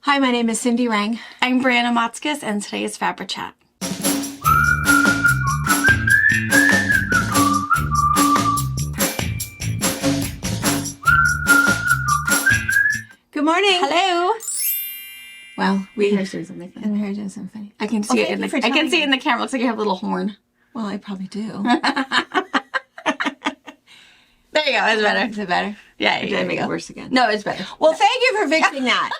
Hi, my name is Cindy Rang. I'm Brianna Motzkus, and today is FabriChat. Good morning. Hello. Well, We hear something funny. and her doing something funny. I can see it in the. I can see it in the camera. Looks like you have a little horn. Well, I probably do. There you go. It's better. Is it better? Yeah. Or did I make it worse again? No, it's better. Well, thank you for fixing that.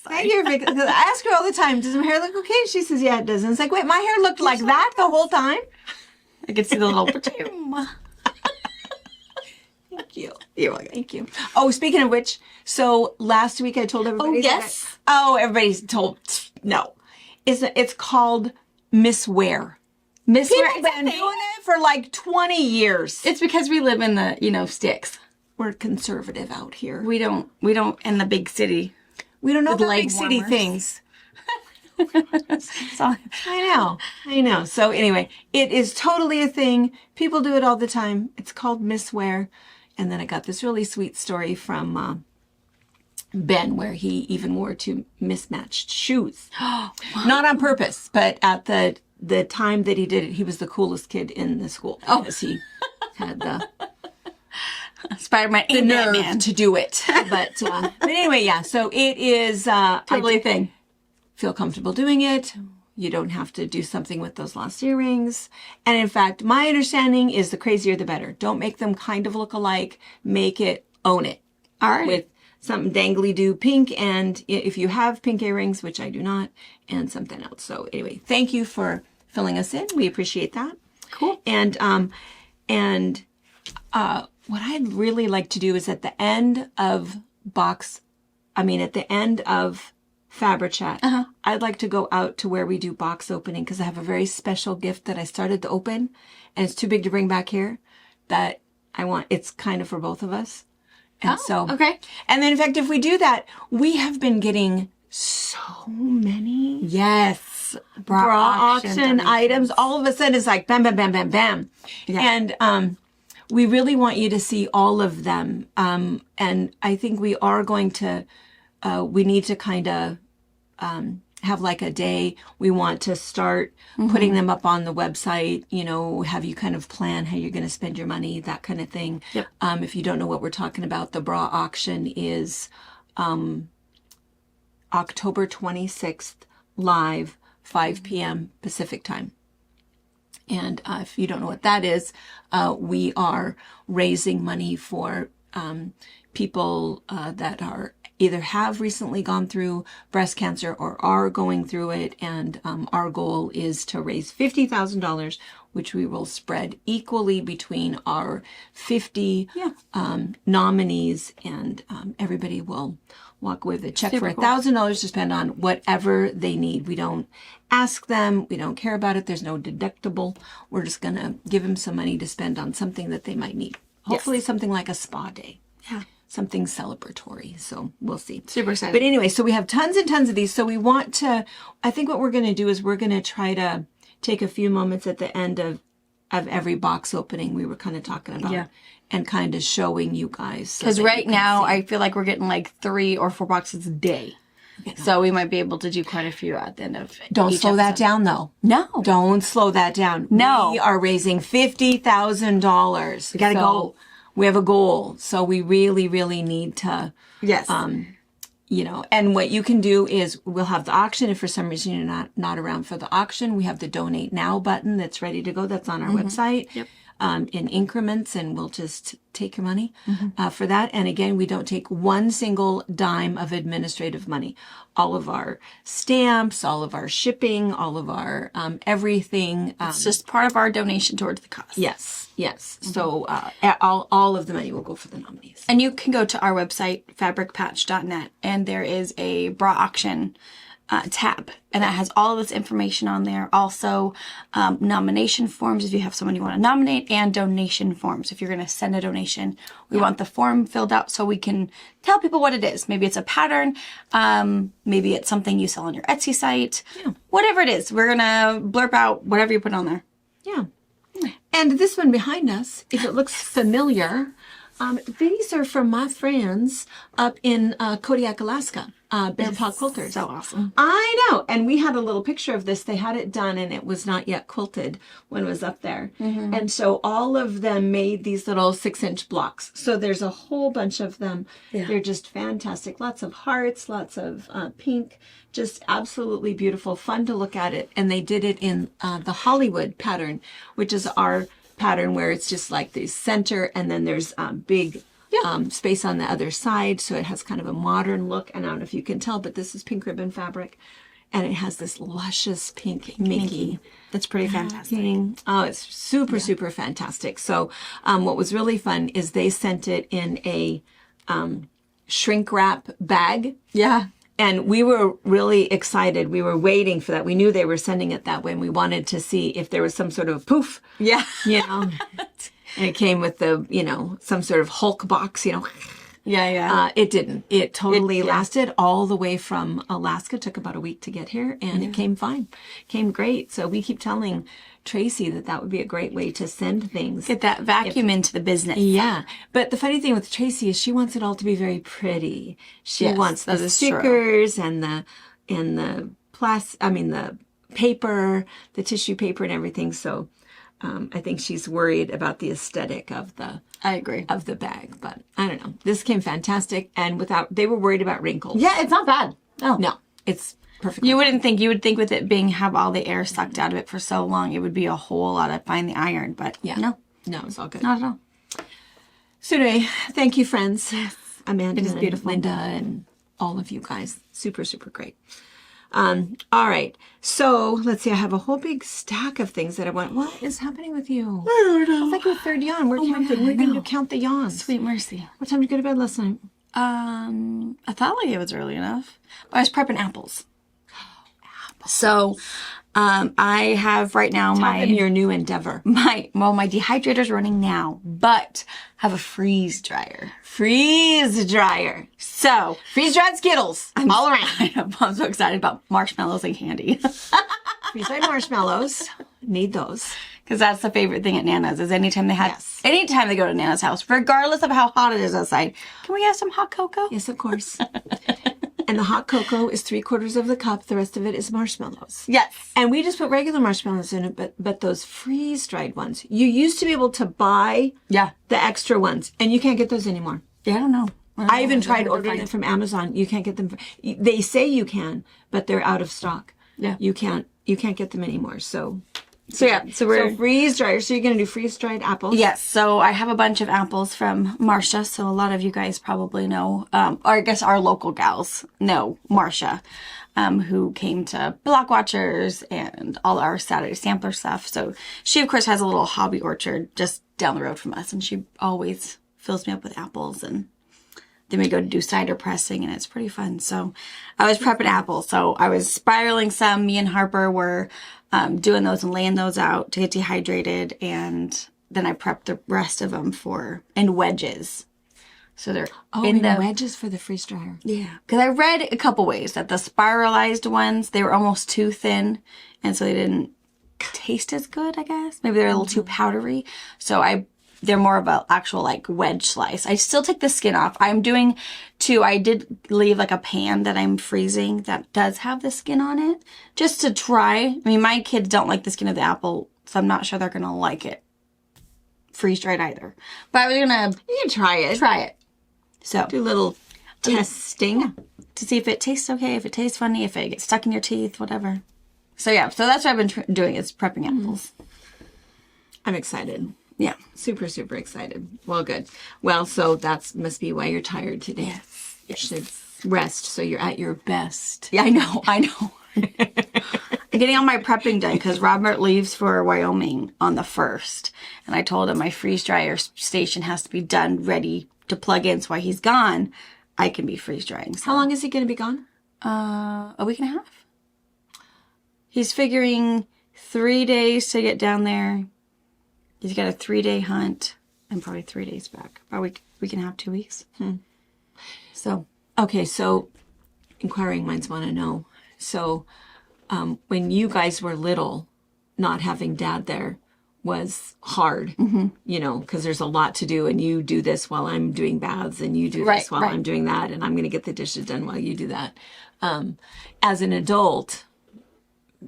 Thank you for fixing. Because I ask her all the time, "Does my hair look okay?" She says, "Yeah, it does." And it's like, wait, my hair looked like that the whole time. I can see the little. Thank Thank you. You're welcome. Thank you. Oh, speaking of which, so last week I told everybody. Oh, yes. Everybody's told. No, it's called Miss Wear. Miss People Wear. have been doing it for like 20 years. It's because we live in the sticks. We're conservative out here. We don't in the big city. We don't know With the leg big city warmers. things. So, I know. So anyway, it is totally a thing. People do it all the time. It's called Miss Wear. And then I got this really sweet story from Ben where he even wore two mismatched shoes. Not on purpose, but at the time that he did it, he was the coolest kid in the school. Because he had the Spider-Man the and nerve Batman. to do it. But anyway, yeah. So it is Totally I a thing. feel comfortable doing it. You don't have to do something with those lost earrings. And in fact, my understanding is the crazier the better. Don't make them kind of look alike. Make it, own it. All right. With something dangly-do pink, and if you have pink earrings, which I do not, and something else. So anyway, thank you for filling us in. We appreciate that. Cool. And what I'd really like to do is at the end of FabriChat, I'd like to go out to where we do box opening because I have a very special gift that I started to open and it's too big to bring back here that it's kind of for both of us. And okay. And then in fact, if we do that, we have been getting so many bra auction items. All of a sudden it's like bam, bam, bam, bam, bam. Yeah. And, we really want you to see all of them. And I think we are going to, we need to kind of have like a day. We want to start putting them up on the website, have you kind of plan how you're going to spend your money, that kind of thing. Yep. If you don't know what we're talking about, the bra auction is October 26th, live, 5 p.m. Pacific time. And if you don't know what that is, we are raising money for people that are either have recently gone through breast cancer or are going through it. And our goal is to raise $50,000, which we will spread equally between our 50 nominees, and everybody will walk with a check for $1,000 to spend on whatever they need. We don't ask them. We don't care about it. There's no deductible. We're just going to give them some money to spend on something that they might need. Hopefully something like a spa day. Yeah. Something celebratory. So we'll see. Super excited. But anyway, so we have tons and tons of these. So we want to, I think what we're going to do is we're going to try to take a few moments at the end of every box opening we were kind of talking about and kind of showing you guys. Because right now, I feel like we're getting like 3 or 4 boxes a day. So we might be able to do quite a few at the end of Don't each slow that episode. down, though. No. Don't slow that down. No. We are raising $50,000. We got to go. We have a goal. So we really, really need to, Yes. and what you can do is we'll have the auction. If for some reason you're not around for the auction, we have the donate now button that's ready to go. That's on our website. Yep. In increments, and we'll just take your money for that. And again, we don't take one single dime of administrative money. All of our stamps, all of our shipping, all of our everything. It's just part of our donation towards the cause. Yes. So all of the money will go for the nominees. And you can go to our website, fabricpatch.net, and there is a bra auction tab, and that has all of this information on there. Also, nomination forms if you have someone you want to nominate, and donation forms if you're going to send a donation. We want the form filled out so we can tell people what it is. Maybe it's a pattern. Maybe it's something you sell on your Etsy site. Yeah. Whatever it is, we're going to blurb out whatever you put on there. Yeah. And this one behind us, if it looks familiar, These are from my friends up in Kodiak, Alaska, Bear Paw Quilters. So awesome. I know. And we had a little picture of this. They had it done and it was not yet quilted when it was up there. And so all of them made these little 6-inch blocks. So there's a whole bunch of them. Yeah. They're just fantastic. Lots of hearts, lots of pink, just absolutely beautiful, fun to look at it. And they did it in the Hollywood pattern, which is our pattern where it's just like the center and then there's big space on the other side. So it has kind of a modern look. And I don't know if you can tell, but this is pink ribbon fabric. And it has this luscious pink Mickey. That's pretty fantastic. Oh, it's super, super fantastic. So what was really fun is they sent it in a shrink wrap bag. Yeah. And we were really excited. We were waiting for that. We knew they were sending it that way. And we wanted to see if there was some sort of poof. Yeah. You know, and it came with the, you know, some sort of Hulk box, you know. Yeah. It didn't. It totally lasted all the way from Alaska. Took about a week to get here and it came fine. Came great. So we keep telling Tracy that would be a great way to send things. Get that vacuum into the business. Yeah. But the funny thing with Tracy is she wants it all to be very pretty. She wants the stickers and the paper, the tissue paper and everything. So I think she's worried about the aesthetic of the I agree. of the bag, but I don't know. This came fantastic and they were worried about wrinkles. Yeah, it's not bad. Oh. No, it's perfect. You would think with it being have all the air sucked out of it for so long, it would be a whole lot of finely ironed, but no, it's all good. not at all. So anyway, thank you, friends. Amanda, It is beautiful. Linda, and all of you guys. Super, super great. All right. So let's see. I have a whole big stack of things that I want. What is happening with you? I don't know. It's like your third yawn. We're counting. We're going to count the yawns. Sweet mercy. What time did you go to bed last night? I thought like it was early enough. But I was prepping apples. So, I have right now Your new endeavor. my dehydrator's running now, but I have a freeze dryer. Freeze dryer. So, Freeze dried Skittles all around. I'm so excited about marshmallows and candy. Freeze dried marshmallows. Need those. Because that's the favorite thing at Nana's is anytime they go to Nana's house, regardless of how hot it is outside, can we have some hot cocoa? Yes, of course. And the hot cocoa is 3/4 of the cup. The rest of it is marshmallows. Yes. And we just put regular marshmallows in it, but those freeze-dried ones, you used to be able to buy the extra ones, and you can't get those anymore. Yeah, I don't know. I even tried ordering them from Amazon. You can't get them. They say you can, but they're out of stock. Yeah. You can't get them anymore. So we're freeze dryer. So you're going to do freeze dried apples? Yes. So I have a bunch of apples from Marcia. So a lot of you guys probably know, or I guess our local gals know Marcia, who came to Block Watchers and all our Saturday sampler stuff. So she of course has a little hobby orchard just down the road from us, and she always fills me up with apples, and then we go to do cider pressing, and it's pretty fun. So I was prepping apples. So I was spiraling some. Me and Harper were doing those and laying those out to get dehydrated, and then I prepped the rest of them in wedges. So they're in the wedges for the freeze dryer. Yeah, because I read a couple ways that the spiralized ones, they were almost too thin, and so they didn't taste as good, I guess. Maybe they're a little too powdery. So they're more of an actual like wedge slice. I still take the skin off. I did leave like a pan that I'm freezing that does have the skin on it just to try. I mean, my kids don't like the skin of the apple, so I'm not sure they're going to like it freeze dried either. But I was going to Try it. So Do a little testing. to see if it tastes okay, if it tastes funny, if it gets stuck in your teeth, whatever. So that's what I've been doing is prepping apples. I'm excited. Yeah. Super, super excited. Well, good. Well, so that must be why you're tired today. Yes. You should rest so you're at your best. Yeah, I know. I'm getting all my prepping done because Robert leaves for Wyoming on the 1st. And I told him my freeze dryer station has to be done, ready to plug in. So while he's gone, I can be freeze drying. So. How long is he going to be gone? A week and a half. He's figuring 3 days to get down there. He's got a 3-day hunt and probably 3 days back. About we can have 2 weeks. So. Okay, so inquiring minds want to know. So when you guys were little, not having Dad there, was hard, you know, because there's a lot to do, and you do this while I'm doing baths, and you do Right, this while right. I'm doing that, and I'm going to get the dishes done while you do that. As an adult,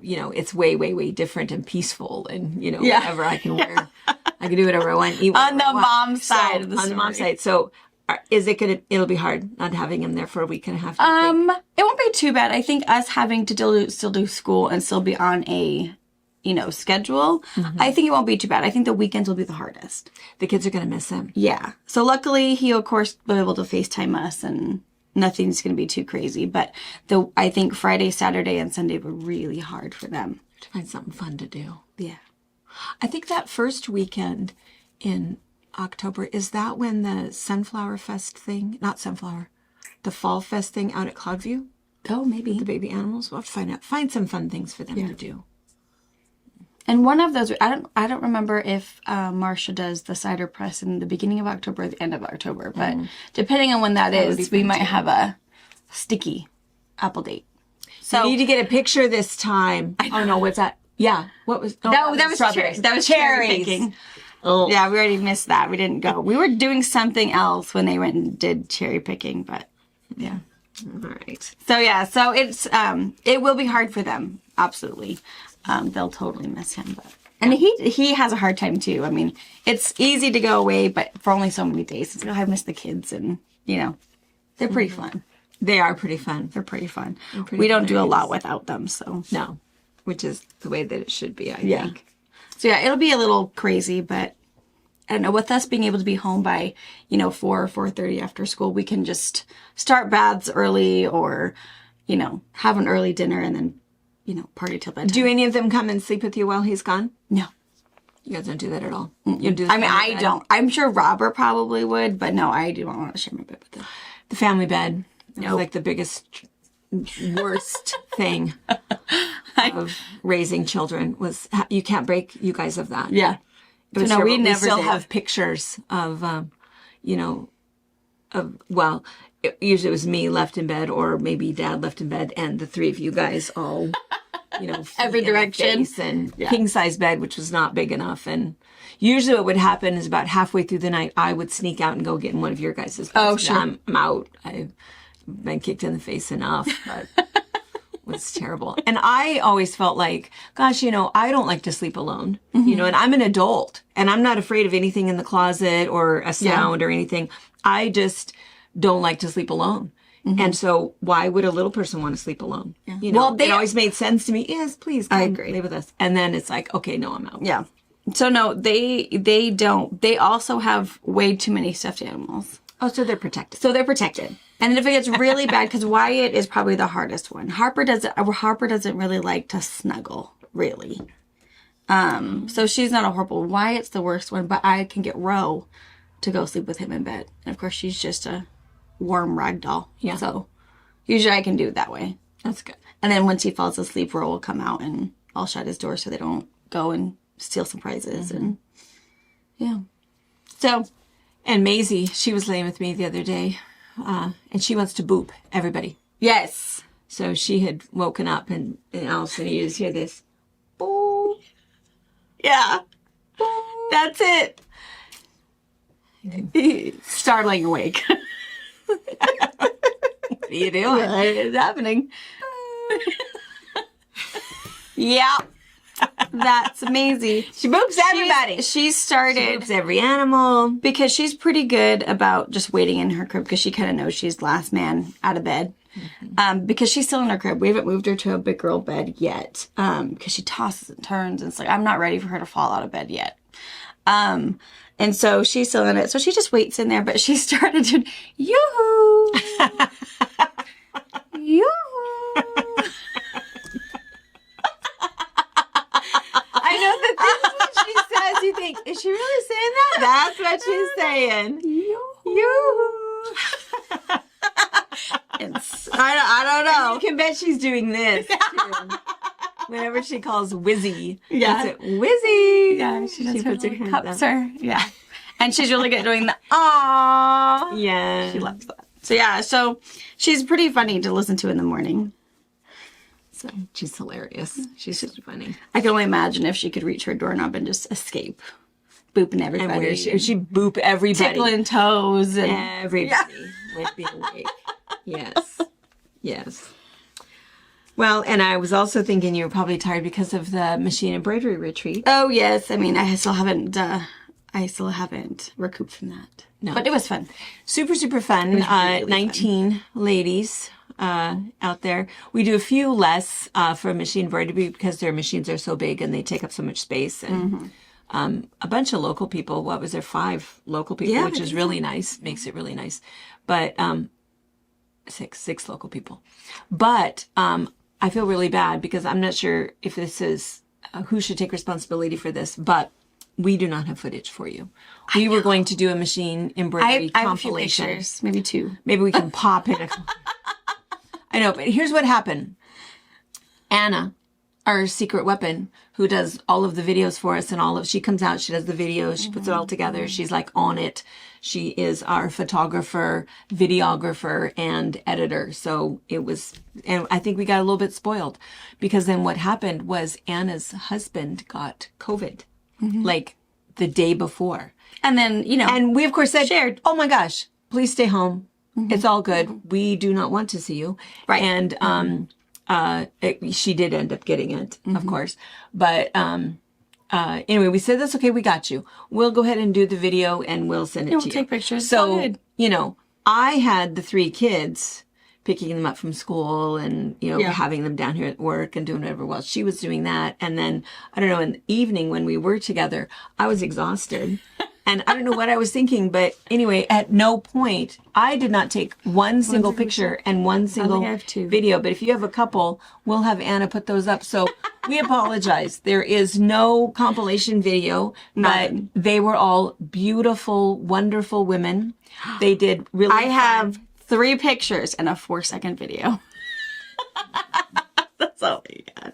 you know, it's way, way, way different and peaceful, and, you know, Yeah. whatever I can wear, I can do whatever I want, eat On whatever the I want. mom side of the On the mom story. side. So is it going to, it'll be hard not having him there for a week and a half? do you think? It won't be too bad. I think us having to still do school and still be on a, you know, schedule, I think it won't be too bad. I think the weekends will be the hardest. The kids are going to miss him. Yeah. So luckily he'll of course be able to FaceTime us and nothing's going to be too crazy. But I think Friday, Saturday, and Sunday were really hard for them. To find something fun to do. Yeah. I think that first weekend in October, is that when the Sunflower Fest thing, not Sunflower, the Fall Fest thing out at Cloudview? Oh, maybe. The baby animals? We'll have to find some fun things for them to do. And one of those, I don't remember if Marcia does the cider press in the beginning of October or the end of October, but depending on when that is, we might have a sticky apple date. So you need to get a picture this time. Oh no, what's that? Yeah. What was that was strawberries. that was cherry Cherries. picking. Oh. Yeah, we already missed that. We didn't go. We were doing something else when they went and did cherry picking, but yeah. All right. So yeah, so it's it will be hard for them. Absolutely. They'll totally miss him, but and he has a hard time too. I mean, it's easy to go away, but for only so many days. It's like, oh, I miss the kids, and you know, they're pretty fun. They are pretty fun. They're pretty fun. We don't do a hilarious. lot without them, so No, which is the way that it should be, I Yeah. think. So yeah, it'll be a little crazy, but I don't know. With us being able to be home by 4 or 4:30 after school, we can just start baths early, or have an early dinner and then party till bedtime. Do any of them come and sleep with you while he's gone? No. You guys don't do that at all. You do. I mean, I don't. I'm sure Robert probably would, but no, I do not want to share my bed with them. The family bed. Nope. It's like the biggest, worst thing of raising children was you can't break you guys of that. Yeah. It was So no, we terrible. never still did. have pictures of, usually it was me left in bed or maybe Dad left in bed and the three of you guys all, Every feet in the direction. face and king size bed, which was not big enough. And usually what would happen is about halfway through the night, I would sneak out and go get in one of your guys' beds. Oh, sure. I'm out. I've been kicked in the face enough, but it was terrible. And I always felt like, gosh, I don't like to sleep alone, and I'm an adult and I'm not afraid of anything in the closet or a sound or anything. I just don't like to sleep alone. And so why would a little person want to sleep alone? Yeah. Well, it always made sense to me. Yes, please come agree. live with us. And then it's like, okay, no, I'm out. Yeah. So no, they don't. They also have way too many stuffed animals. Oh, so they're protected. So they're protected. And if it gets really bad, because Wyatt is probably the hardest one. Harper doesn't really like to snuggle, really. So she's not a horrible. Wyatt's the worst one, but I can get Ro to go sleep with him in bed. And of course, she's just a warm rag doll. Yeah. So usually I can do it that way. That's good. And then once he falls asleep, Ro will come out and I'll shut his door so they don't go and steal some prizes. And yeah. So. And Maisie, she was laying with me the other day, and she wants to boop everybody. Yes. So she had woken up, and all of a sudden you just hear this, boop. Yeah. That's it. Startling awake. What are you doing? It's happening. Yeah. That's Maisie. She boops everybody. She started Boops every animal. because she's pretty good about just waiting in her crib because she kind of knows she's last man out of bed. Because she's still in her crib. We haven't moved her to a big girl bed yet. Because she tosses and turns and it's like, I'm not ready for her to fall out of bed yet. And so she's still in it. So she just waits in there, but she started to, yoo-hoo! Yoo-hoo! I know the things that she says, you think, is she really saying that? That's what she's saying. Yoo-hoo. I don't know. You can bet she's doing this, too. Whenever she calls Wizzy. Yeah. That's it. Wizzy. Yeah, she puts her hand cups down. her. Yeah. And she's really good at doing the aww. Yeah. She loves that. So yeah, so she's pretty funny to listen to in the morning. So She's hilarious. She's just funny. I can only imagine if she could reach her doorknob and just escape, booping everybody. And where she boop everybody. tickling toes and Everybody would be awake. Yes. Yes. Well, and I was also thinking you were probably tired because of the machine embroidery retreat. Oh yes, I mean I still haven't recouped from that. No. But it was fun. Super, super fun. really 19 ladies out there. We do a few less for machine embroidery because their machines are so big and they take up so much space. And a bunch of local people. What was there? 5 local people, Yeah, which is really nice. Makes it really nice. But six local people. But I feel really bad because I'm not sure if this is who should take responsibility for this, but we do not have footage for you. We were going to do a machine embroidery I have a few compilation. pictures, maybe 2. Maybe we can pop in a. I know, but here's what happened. Anna, our secret weapon, who does all of the videos for us and she comes out, she does the videos, she puts it all together. She's like on it. She is our photographer, videographer, and editor. So it was, and I think we got a little bit spoiled because then what happened was Anna's husband got COVID like the day before. And then, And we of course said, shared. oh my gosh, please stay home. It's all good. We do not want to see you. Right. And, she did end up getting it, of course. But, anyway, we said, that's okay. We got you. We'll go ahead and do the video and we'll send it to you. We'll take pictures. It's all So, good. I had the 3 kids picking them up from school and, having them down here at work and doing whatever while she was doing that. And then, I don't know, in the evening when we were together, I was exhausted. And I don't know what I was thinking, but anyway, at no point, I did not take one single picture and one single I have 2. video. But if you have a couple, we'll have Anna put those up. So we apologize. There is no compilation video, but they were all beautiful, wonderful women. They did really I have 3 pictures and a 4-second video. That's all I got.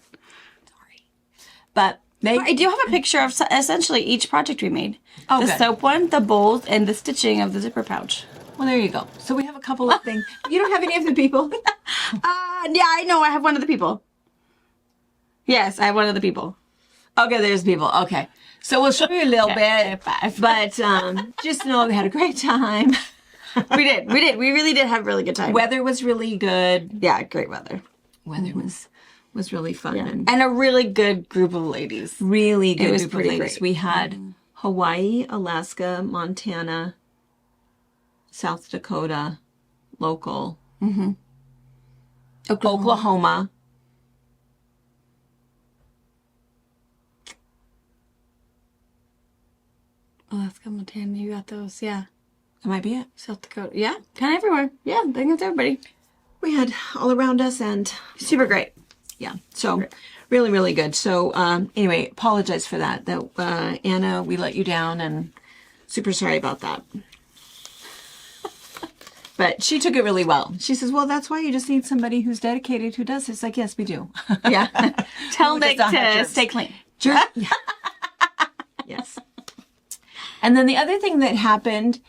But I do have a picture of essentially each project we made. Oh, the good. soap one, the bowls, and the stitching of the zipper pouch. Well, there you go. So we have a couple of things. You don't have any of the people? Yeah, I know. I have one of the people. Yes, I have one of the people. Okay, there's people. Okay. So we'll show you a little bit. 5. But just know we had a great time. We did. We really did have a really good time. Weather was really good. Yeah, great weather. Weather was really fun. And And a really good group of ladies. really good was group of pretty ladies. great. We had Hawaii, Alaska, Montana, South Dakota, local, Oklahoma. Alaska, Montana, you got those. Yeah. That might be it. South Dakota. Yeah. Kind of everywhere. Yeah, I think that's everybody. We had all around us and Super great. yeah, so really, really good. So anyway, apologize for that. That Anna, we let you down and super sorry about that. But she took it really well. She says, well, that's why you just need somebody who's dedicated who does it. It's like, yes, we do. Yeah. Tell Who Nick does not have to jerks. stay clean. Yeah. Yes. And then the other thing that happened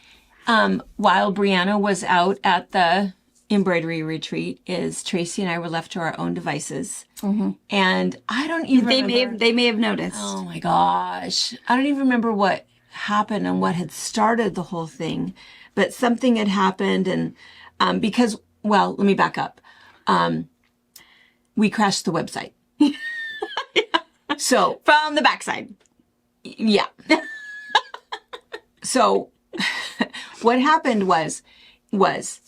while Brianna was out at the embroidery retreat is Tracy and I were left to our own devices. And I don't even remember. They may have noticed. Oh my gosh. I don't even remember what happened and what had started the whole thing. But something had happened and because, well, let me back up. We crashed the website. So From the backside. yeah. So what happened was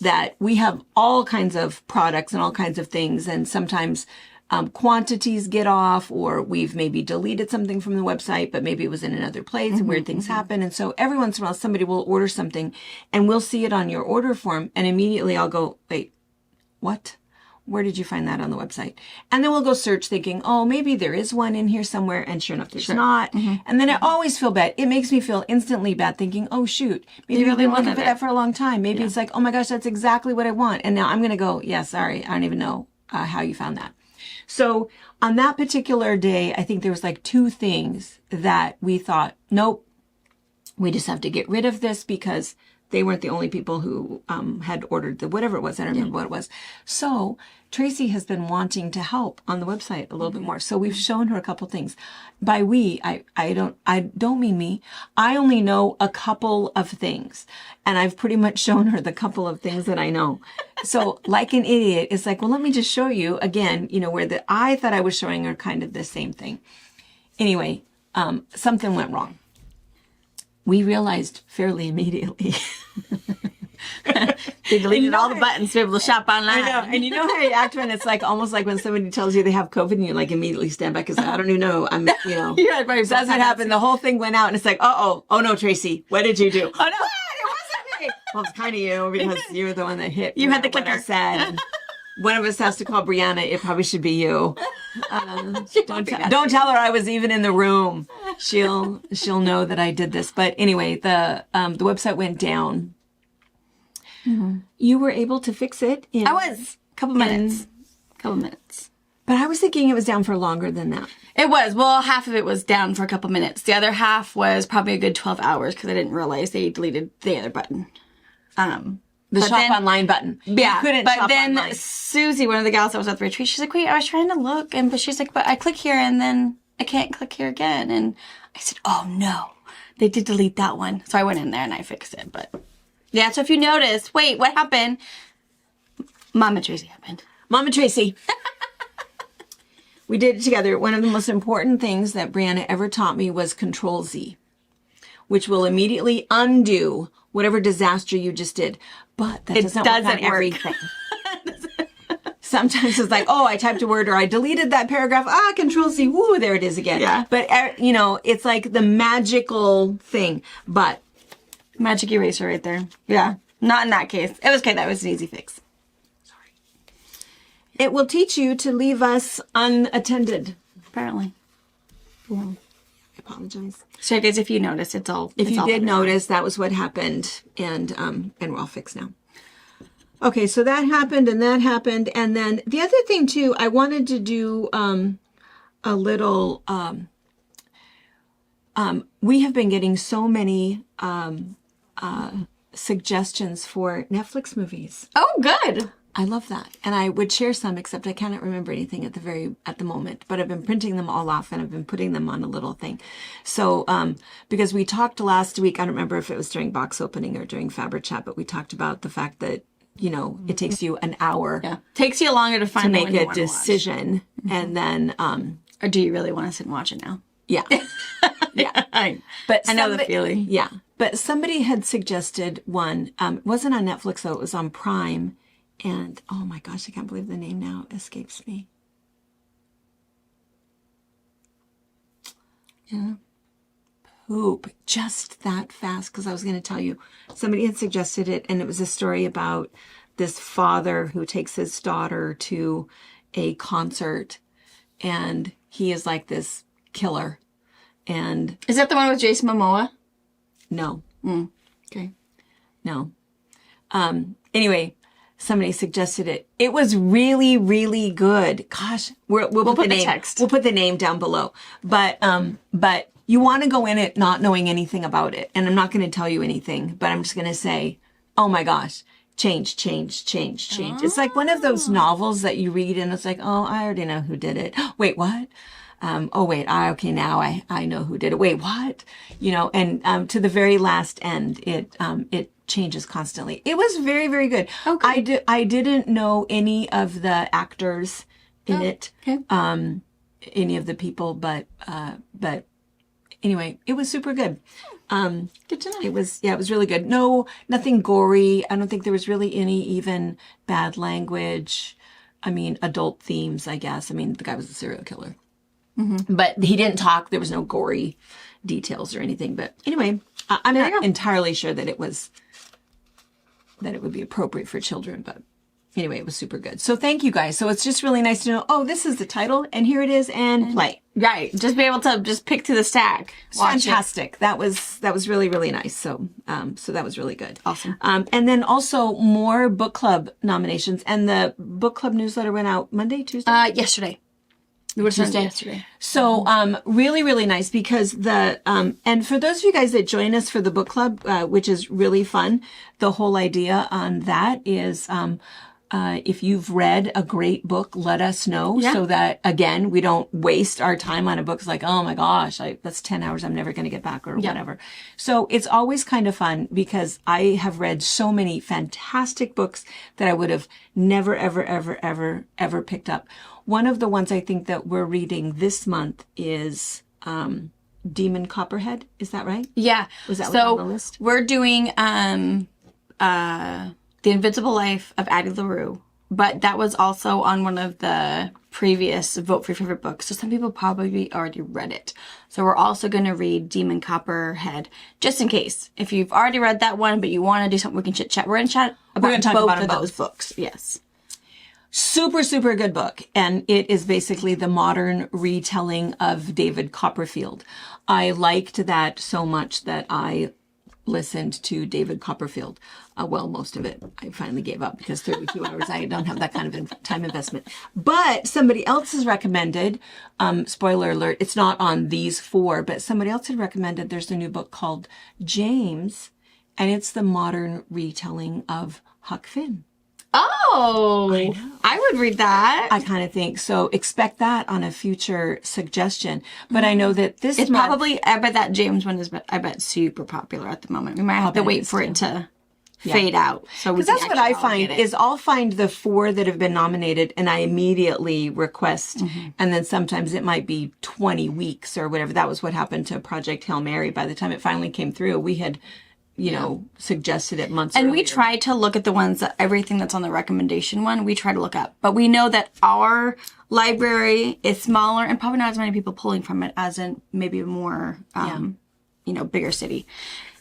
that we have all kinds of products and all kinds of things, and sometimes quantities get off, or we've maybe deleted something from the website, but maybe it was in another place and weird things happen. And so every once in a while somebody will order something and we'll see it on your order form, and immediately I'll go, wait, what? Where did you find that on the website? And then we'll go search thinking, oh, maybe there is one in here somewhere. And sure enough, there's not. And then I always feel bad. It makes me feel instantly bad thinking, oh, shoot, maybe You I've really been looking wanted for it. that for a long time. Maybe it's like, oh my gosh, that's exactly what I want. And now I'm going to go, yeah, sorry, I don't even know how you found that. So on that particular day, I think there was like 2 things that we thought, nope, we just have to get rid of this because they weren't the only people who had ordered the whatever it was. I don't remember what it was. So Tracy has been wanting to help on the website a little bit more. So we've shown her a couple things. By we, I don't mean me. I only know a couple of things, and I've pretty much shown her the couple of things that I know. So like an idiot, it's like, well, let me just show you again, where I thought I was showing her kind of the same thing. Anyway, something went wrong. We realized fairly immediately. They deleted all the buttons to be able to shop online. I know. And you know how you act when it's like almost like when somebody tells you they have COVID and you like immediately stand back because I don't even know. Yeah, that's what happened. The whole thing went out and it's like, oh no, Tracy, what did you do? Oh no, it wasn't me. Well, it's kind of you because you were the one that hit. You had the what I clicker. said. One of us has to call Brianna. It probably should be you. Don't tell her I was even in the room. She'll know that I did this. But anyway, the website went down. Mm-hmm. You were able to fix it. I was a couple minutes. But I was thinking it was down for longer than that. It was. Well, half of it was down for a couple minutes. The other half was probably a good 12 hours because I didn't realize they deleted the other button. The shop online button. Yeah. You couldn't but shop then online. Susie, one of the gals that was at the retreat, she's like, wait, I was trying to look. But she's like, but I click here and then I can't click here again. And I said, oh no, they did delete that one. So I went in there and I fixed it. But yeah, so if you notice, wait, what happened? Mama Tracy happened. Mama Tracy. We did it together. One of the most important things that Brianna ever taught me was Control Z, which will immediately undo whatever disaster you just did. But that doesn't work on everything. Sometimes it's like, oh, I typed a word or I deleted that paragraph. Control Z. Woo, there it is again. Yeah. But, it's like the magical thing. But magic eraser right there. Yeah. Not in that case. It was okay. That was an easy fix. It will teach you to leave us unattended. Apparently. Yeah. I apologize. So guys, if you notice, it's all. If you did notice, that was what happened, and we're all fixed now. Okay, so that happened, and then the other thing too, I wanted to do a little. We have been getting so many suggestions for Netflix movies. Oh, good. I love that. And I would share some, except I cannot remember anything at the moment, but I've been printing them all off and I've been putting them on a little thing. So, because we talked last week, I don't remember if it was during box opening or during FabriChat, but we talked about the fact that, it takes you an hour. Yeah. Takes you longer to find to make a decision. And then, or do you really want to sit and watch it now? Yeah. Yeah. But I know the feeling. Yeah. But somebody had suggested one, it wasn't on Netflix though, it was on Prime. And, oh my gosh, I can't believe the name now escapes me. Yeah. Poop. Just that fast, because I was going to tell you. Somebody had suggested it, and it was a story about this father who takes his daughter to a concert, and he is like this killer. And is that the one with Jason Momoa? No. Okay. No. Anyway, somebody suggested it. It was really, really good. Gosh, we'll put the name. Text. We'll put the name down below. But you want to go in it not knowing anything about it. And I'm not going to tell you anything, but I'm just going to say, oh my gosh, change. It's like one of those novels that you read and it's like, oh, I already know who did it. Wait, what? Okay, now I know who did it. Wait, what? And to the very last end, it changes constantly. It was very, very good. Okay. I didn't know any of the actors in it. Okay. Any of the people, but anyway, it was super good. Good to know. It was really good. No, nothing gory. I don't think there was really any even bad language. I mean, adult themes, I guess. I mean, the guy was a serial killer. Mm-hmm. But he didn't talk. There was no gory details or anything. But anyway, I'm not entirely sure that it would be appropriate for children. But anyway, it was super good. So thank you guys. So it's just really nice to know, oh, this is the title and here it is and play. Right. Just be able to just pick through the stack. Fantastic. That was really, really nice. So that was really good. Awesome. And then also more book club nominations, and the book club newsletter went out Monday, Tuesday? Yesterday. We were Tuesday. yesterday. So, really, really nice because and for those of you guys that join us for the book club, which is really fun, the whole idea on that is, if you've read a great book, let us know so that, again, we don't waste our time on a book. It's like, oh my gosh, that's 10 hours I'm never going to get back or whatever. So it's always kind of fun because I have read so many fantastic books that I would have never, ever, ever, ever, ever picked up. One of the ones I think that we're reading this month is Demon Copperhead. Is that right? Yeah. Was that on the list? We're doing The Invisible Life of Addie LaRue, but that was also on one of the previous Vote for Your Favorite Books. So some people probably already read it. So we're also going to read Demon Copperhead, just in case. If you've already read that one, but you want to do something, we can chit-chat. We're going to chat about both of those books. Yes. Super, super good book. And it is basically the modern retelling of David Copperfield. I liked that so much that I listened to David Copperfield. Well, most of it I finally gave up because 32 hours, I don't have that kind of time investment. But somebody else has recommended, spoiler alert, it's not on these four, but somebody else had recommended there's a new book called James, and it's the modern retelling of Huck Finn. Oh, I would read that. I kind of think so. Expect that on a future suggestion. But I know that this It's month, probably, I bet that James one is, I bet, super popular at the moment. We might have to wait for it to fade out. So because that's what I find is I'll find the four that have been nominated and I immediately request. And then sometimes it might be 20 weeks or whatever. That was what happened to Project Hail Mary. By the time it finally came through, we had, suggested it months And earlier. we try to look at the ones that everything that's on the recommendation one, we try to look up. But we know that our library is smaller and probably not as many people pulling from it as in maybe a more, bigger city.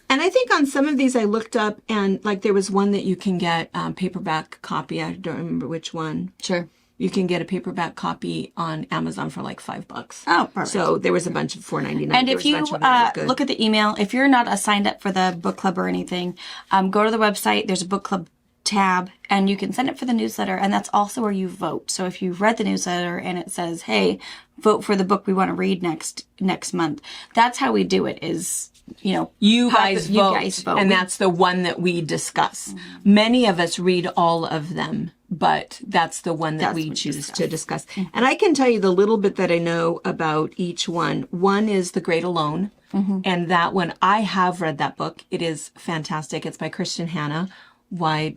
And I think on some of these I looked up and like there was one that you can get paperback copy. I don't remember which one. Sure. You can get a paperback copy on Amazon for like $5. Oh, perfect. So there was a bunch of $4.99. And if you look at the email, if you're not signed up for the book club or anything, go to the website. There's a book club tab and you can send it for the newsletter. And that's also where you vote. So if you've read the newsletter and it says, hey, vote for the book we want to read next month. That's how we do it is, you guys vote. And that's the one that we discuss. Many of us read all of them, but that's the one that we choose to discuss. And I can tell you the little bit that I know about each one. One is The Great Alone. And that one, I have read that book. It is fantastic. It's by Kristen Hanna. Oh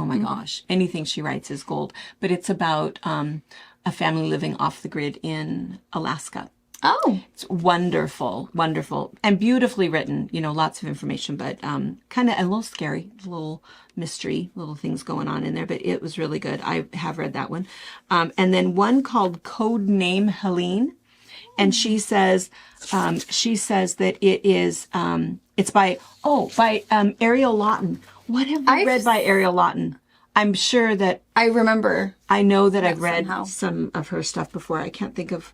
my gosh, anything she writes is gold. But it's about a family living off the grid in Alaska. Oh. It's wonderful, wonderful, and beautifully written, lots of information, but kind of a little scary, a little mystery, little things going on in there, but it was really good. I have read that one. And then one called Code Name Helene. And she says that it is, it's by Ariel Lawton. What have you read by Ariel Lawton? I'm sure that I remember. I know that I've read some of her stuff before. I can't think off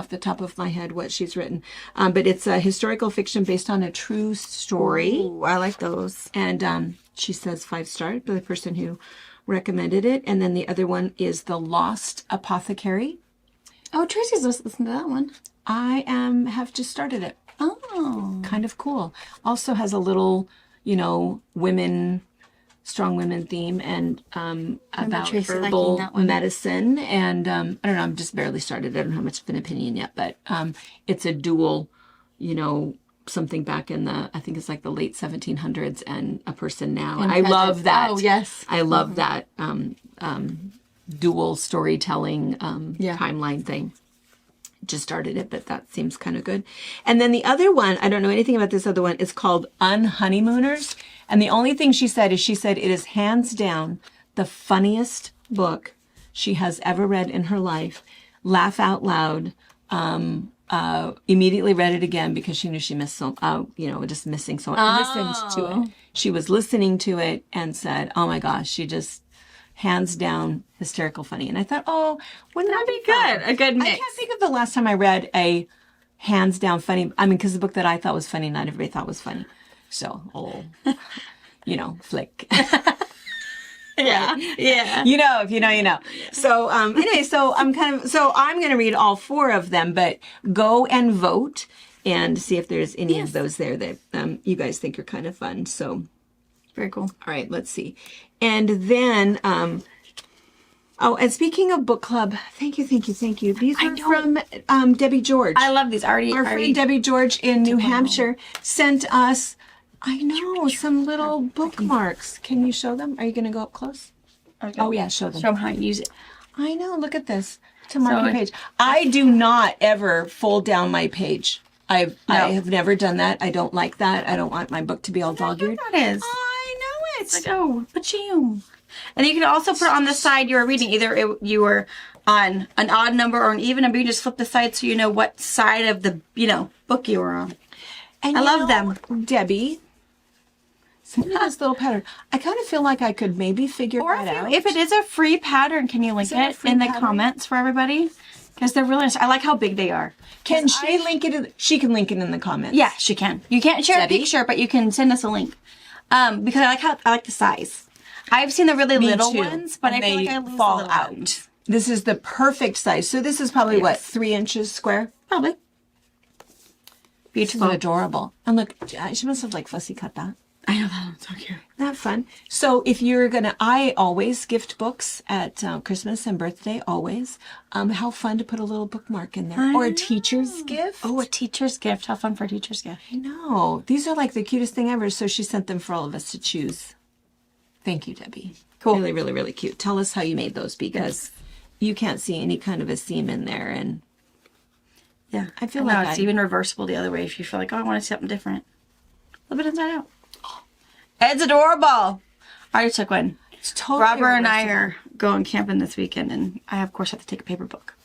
the top of my head what she's written. But it's a historical fiction based on a true story. Ooh, I like those. And she says 5-star by the person who recommended it. And then the other one is The Lost Apothecary. Oh, Tracy's listened to that one. I have just started it. Oh. Kind of cool. Also has a little, strong women theme and about herbal medicine. And I don't know, I'm just barely started. I don't have much of an opinion yet, but it's a dual, something back in I think it's like the late 1700s and a person now. And I love that. Oh, yes. I love that dual storytelling timeline thing. Just started it, but that seems kind of good. And then the other one, I don't know anything about this other one, it's called Unhoneymooners. And the only thing she said it is hands down the funniest book she has ever read in her life. Laugh out loud. Immediately read it again because she knew she missed just missing so much. Listened to it. She was listening to it and said, oh my gosh, she just hands down hysterical funny. And I thought, wouldn't that be good? A good mix. I can't think of the last time I read a hands down funny. I mean, because the book that I thought was funny, not everybody thought was funny. So, flick. Yeah. Yeah. You know, if you know, you know. So anyway, so I'm going to read all 4 of them, but go and vote and see if there's any of those there that you guys think are kind of fun. So Very cool. all right, let's see. And then oh, and speaking of book club, thank you. These are from Debbie George. I love these. Our friend Debbie George in New Hampshire sent us, I know, some little bookmarks. Can you show them? Are you going to go up close? Okay. Oh, yeah, show them. Show them how you use it. I know, look at this. To mark your page. I do not ever fold down my page. I have never done that. I don't like that. I don't want my book to be all dog-eared. That is. I know it. It's like, oh, pa-choom. And you can also put on the side you were reading. Either you were on an odd number or an even number. You just flip the side so you know what side of the, book you were on. And I love them. Debbie, send me this little pattern. I kind of feel like I could maybe figure that out. If it is a free pattern, can you link it in the comments for everybody? Because they're really nice. I like how big they are. Can she link it? She can link it in the comments. Yeah, she can. You can't share a picture, but you can send us a link. Because I like the size. I've seen the really little ones, but I feel like I lose fall the out. ones. This is the perfect size. So this is probably what, 3 inches square? Probably. Beautiful. This is adorable. And look, she must have like fussy cut that. I know, that one's so cute. Isn't that fun? So if you're gonna, I always gift books at Christmas and birthday, always. How fun to put a little bookmark in there. Or a teacher's gift. Oh, a teacher's gift. How fun for a teacher's gift. I know. These are like the cutest thing ever. So she sent them for all of us to choose. Thank you, Debbie. Cool. Really, really, really cute. Tell us how you made those because you can't see any kind of a seam in there. And yeah, I feel like like it's even reversible the other way if you feel like, oh, I want to see something different. A little bit inside out. Ed's adorable. I just took one. It's totally Robert and I are going camping this weekend, and I, of course, have to take a paper book.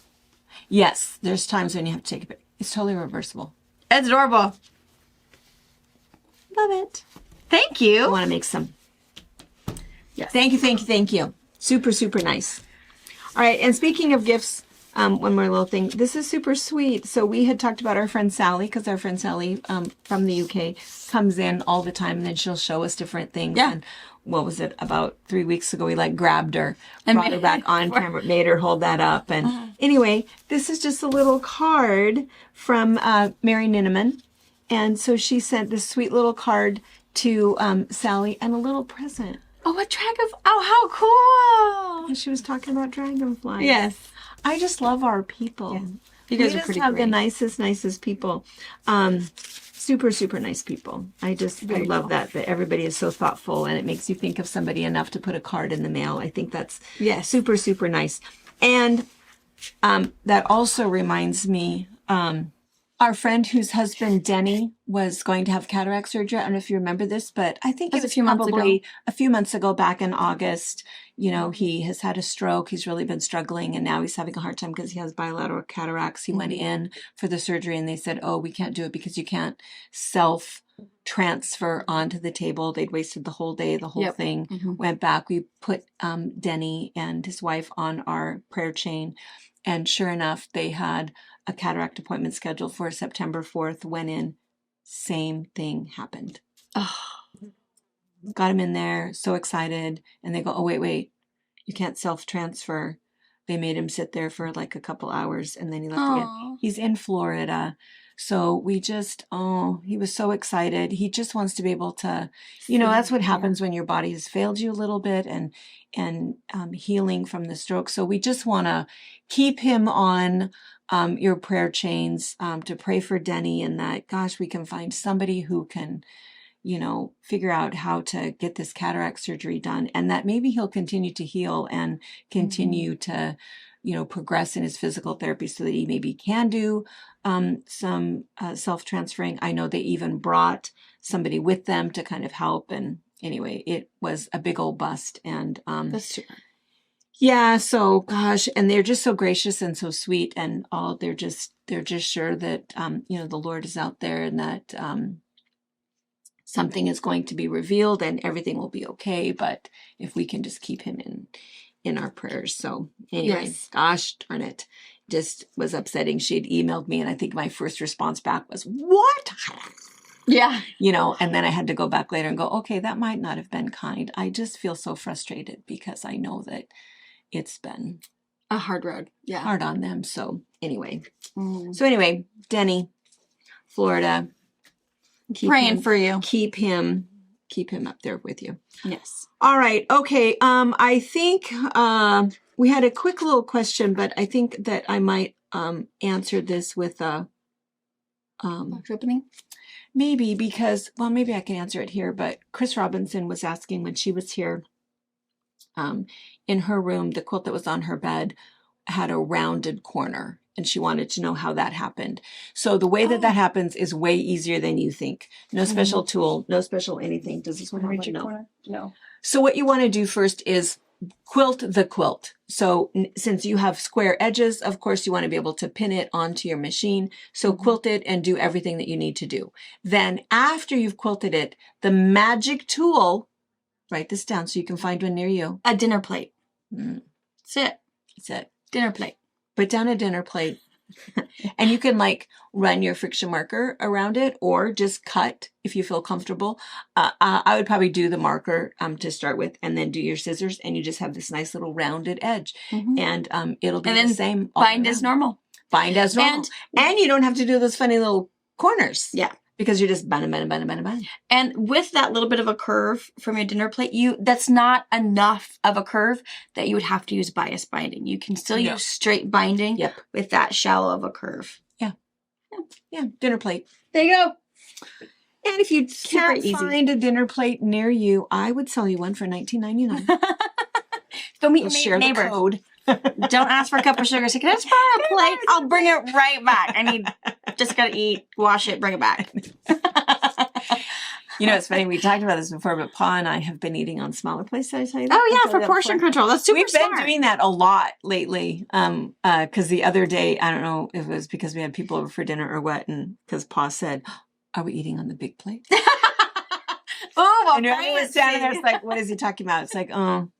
Yes, there's times when you have to take it. It's totally reversible. Ed's adorable. Love it. Thank you. I want to make some. Yes. Thank you. Super, super nice. All right, and speaking of gifts, one more little thing. This is super sweet. So we had talked about our friend Sally, because our friend Sally from the UK comes in all the time, and then she'll show us different things. Yeah. And what was it? About 3 weeks ago, we grabbed her, and brought her back on camera, made her hold that up. And anyway, this is just a little card from Mary Ninneman. And so she sent this sweet little card to Sally and a little present. Oh, how cool. And she was talking about dragonflies. Yes. I just love our people. Yeah. You guys are pretty have great. the nicest people. Super, super nice people. I love that everybody is so thoughtful, and it makes you think of somebody enough to put a card in the mail. I think that's super, super nice. And that also reminds me, our friend whose husband, Denny, was going to have cataract surgery. I don't know if you remember this, but I think it was probably a few months ago, back in August. He has had a stroke. He's really been struggling, and now he's having a hard time because he has bilateral cataracts. He went in for the surgery, and they said, oh, we can't do it because you can't self-transfer onto the table. They'd wasted the whole day, the whole thing. Went back. We put Denny and his wife on our prayer chain, and sure enough, they had a cataract appointment scheduled for September 4th. Went in, same thing happened. Oh. Got him in there, so excited. And they go, oh, wait, you can't self-transfer. They made him sit there for a couple hours, and then he left again. He's in Florida. So we just, he was so excited. He just wants to be able to, that's what happens when your body has failed you a little bit and healing from the stroke. So we just want to keep him on your prayer chains to pray for Denny, and that, gosh, we can find somebody who can, figure out how to get this cataract surgery done, and that maybe he'll continue to heal and continue to, progress in his physical therapy so that he maybe can do some self-transferring. I know they even brought somebody with them to kind of help. And anyway, it was a big old bust. And that's true. Yeah, so gosh, and they're just so gracious and so sweet, and they're just sure that the Lord is out there, and that something is going to be revealed and everything will be okay. But if we can just keep him in our prayers. So anyway, gosh darn it, just was upsetting. She had emailed me, and I think my first response back was, what? Yeah. You know, and then I had to go back later and go, okay, that might not have been kind. I just feel so frustrated because I know that it's been A hard road. Yeah. hard on them. So anyway, Mm. so anyway, Denny, Florida, Praying for you. Keep him up there with you. Yes. All right. Okay. I think we had a quick little question, but I think that I might answer this with a Opening? maybe because, well, maybe I can answer it here, but Chris Robinson was asking when she was here, in her room, the quilt that was on her bed had a rounded corner, and she wanted to know how that happened. So the way that happens is way easier than you think. No special tool, no special anything. Does this one hurt you? No. No. So what you want to do first is quilt the quilt. So since you have square edges, of course, you want to be able to pin it onto your machine. So quilt it and do everything that you need to do. Then after you've quilted it, the magic tool, write this down so you can find one near you. A dinner plate. That's it. That's it. Dinner plate. Put down a dinner plate. And you can like run your friction marker around it or just cut if you feel comfortable. I would probably do the marker to start with and then do your scissors, and you just have this nice little rounded edge. And it'll be the same. Bind as normal. Bind as normal. And you don't have to do those funny little corners. Yeah. Because you're just binding. And with that little bit of a curve from your dinner plate, that's not enough of a curve that you would have to use bias binding. You can still use straight binding with that shallow of a curve. Yeah, dinner plate. There you go. And if you can't find a dinner plate near you, I would sell you one for $19.99. Go meet your neighbor. The code. Don't ask for a cup of sugar. Say, can I just borrow a plate? I'll bring it right back. Just gotta eat, wash it, bring it back. You know, it's funny. We talked about this before, but Pa and I have been eating on smaller plates. Did I tell you that? Oh yeah, for portion control. That's super smart. We've been doing that a lot lately. Because the other day, I don't know if it was because we had people over for dinner or what, and because Pa said, "Are we eating on the big plate?" Oh, and everyone was standing there. It's like, what is he talking about? It's like, oh,